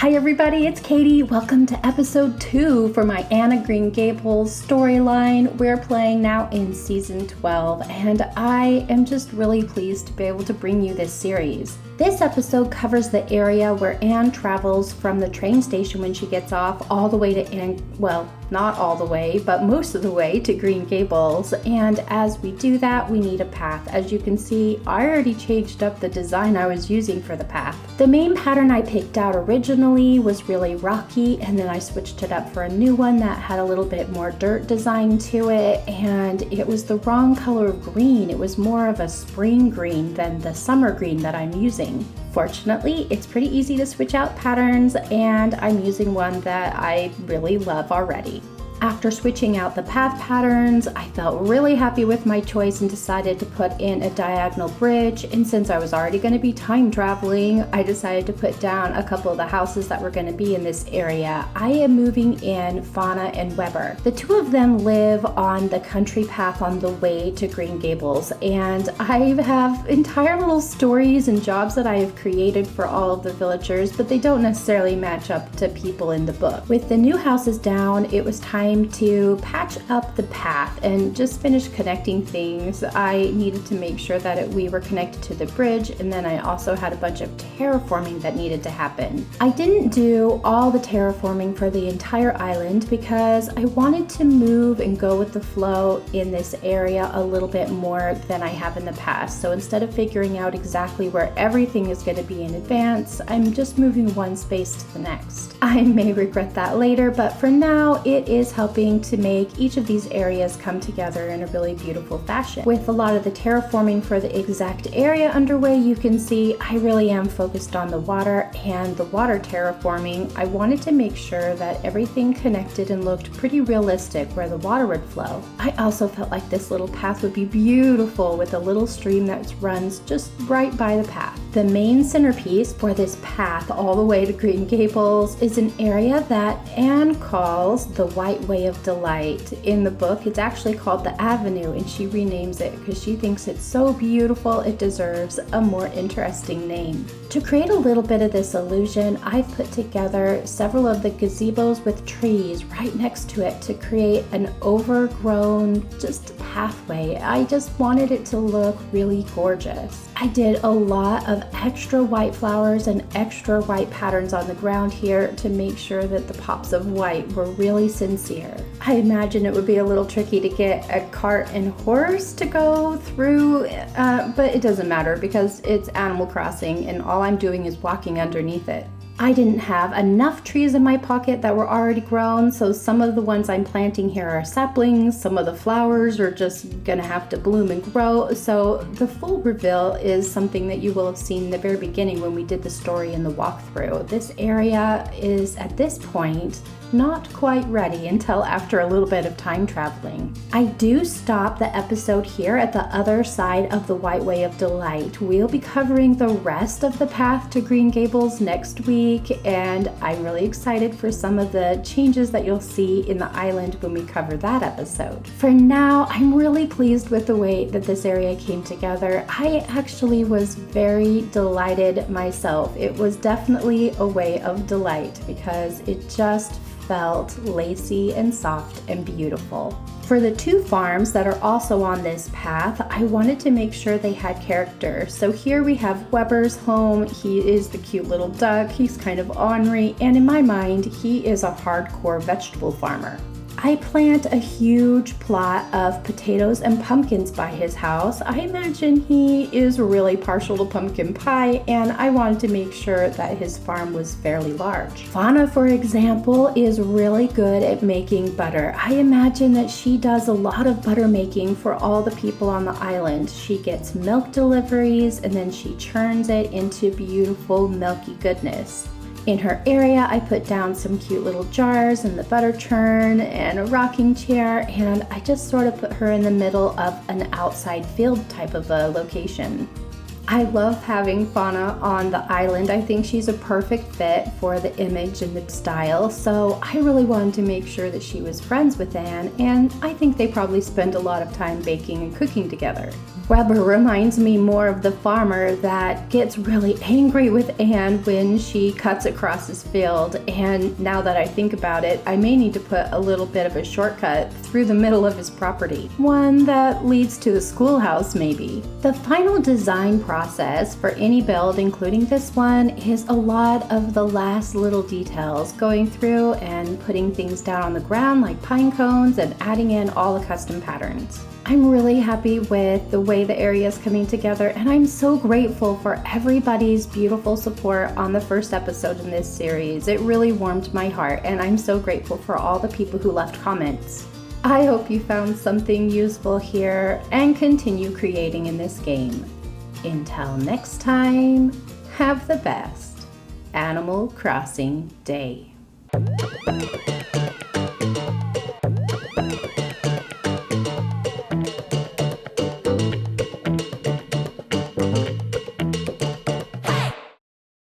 Hi everybody, it's Katie. Welcome to episode 2 for my Anne of Green Gables storyline. We're playing now in season 12, and I am just really pleased to be able to bring you this series. This episode covers the area where Anne travels from the train station when she gets off all the way to not all the way, but most of the way to Green Gables. And as we do that, we need a path. As you can see, I already changed up the design I was using for the path. The main pattern I picked out originally was really rocky, and then I switched it up for a new one that had a little bit more dirt design to it, and it was the wrong color of green. It was more of a spring green than the summer green that I'm using. Fortunately, it's pretty easy to switch out patterns, and I'm using one that I really love already. After switching out the path patterns, I felt really happy with my choice and decided to put in a diagonal bridge. And since I was already going to be time traveling, I decided to put down a couple of the houses that were going to be in this area. I am moving in Fauna and Weber. The two of them live on the country path on the way to Green Gables, and I have entire little stories and jobs that I have created for all of the villagers, but they don't necessarily match up to people in the book. With the new houses down, it was time to patch up the path and just finish connecting things. I needed to make sure that we were connected to the bridge, and then I also had a bunch of terraforming that needed to happen. I didn't do all the terraforming for the entire island because I wanted to move and go with the flow in this area a little bit more than I have in the past. So instead of figuring out exactly where everything is going to be in advance, I'm just moving one space to the next. I may regret that later, but for now it is helping to make each of these areas come together in a really beautiful fashion. With a lot of the terraforming for the exact area underway, you can see I really am focused on the water and the water terraforming. I wanted to make sure that everything connected and looked pretty realistic where the water would flow. I also felt like this little path would be beautiful with a little stream that runs just right by the path. The main centerpiece for this path all the way to Green Gables is an area that Anne calls the White Way of Delight. In the book, it's actually called the Avenue, and she renames it because she thinks it's so beautiful it deserves a more interesting name. To create a little bit of this illusion, I've put together several of the gazebos with trees right next to it to create an overgrown just pathway. I just wanted it to look really gorgeous. I did a lot of extra white flowers and extra white patterns on the ground here to make sure that the pops of white were really sincere. I imagine it would be a little tricky to get a cart and horse to go through, but it doesn't matter because it's Animal Crossing and all I'm doing is walking underneath it. I didn't have enough trees in my pocket that were already grown, so some of the ones I'm planting here are saplings, some of the flowers are just gonna have to bloom and grow, so the full reveal is something that you will have seen in the very beginning when we did the story in the walkthrough. This area is, at this point, not quite ready until after a little bit of time traveling. I do stop the episode here at the other side of the White Way of Delight. We'll be covering the rest of the path to Green Gables next week, and I'm really excited for some of the changes that you'll see in the island when we cover that episode. For now, I'm really pleased with the way that this area came together. I actually was very delighted myself. It was definitely a way of delight because it just felt lacy and soft and beautiful. For the two farms that are also on this path, I wanted to make sure they had character. So here we have Weber's home. He is the cute little duck. He's kind of ornery, and in my mind, he is a hardcore vegetable farmer. I plant a huge plot of potatoes and pumpkins by his house. I imagine he is really partial to pumpkin pie, and I wanted to make sure that his farm was fairly large. Fauna, for example, is really good at making butter. I imagine that she does a lot of butter making for all the people on the island. She gets milk deliveries, and then she churns it into beautiful milky goodness. In her area, I put down some cute little jars and the butter churn and a rocking chair, and I just sort of put her in the middle of an outside field type of a location. I love having Fauna on the island. I think she's a perfect fit for the image and the style, so I really wanted to make sure that she was friends with Anne, and I think they probably spend a lot of time baking and cooking together. Weber reminds me more of the farmer that gets really angry with Anne when she cuts across his field, and now that I think about it, I may need to put a little bit of a shortcut through the middle of his property. One that leads to the schoolhouse, maybe. The final design process for any build, including this one, is a lot of the last little details, going through and putting things down on the ground like pine cones and adding in all the custom patterns. I'm really happy with the way the area is coming together, and I'm so grateful for everybody's beautiful support on the first episode in this series. It really warmed my heart, and I'm so grateful for all the people who left comments. I hope you found something useful here and continue creating in this game. Until next time, have the best Animal Crossing day.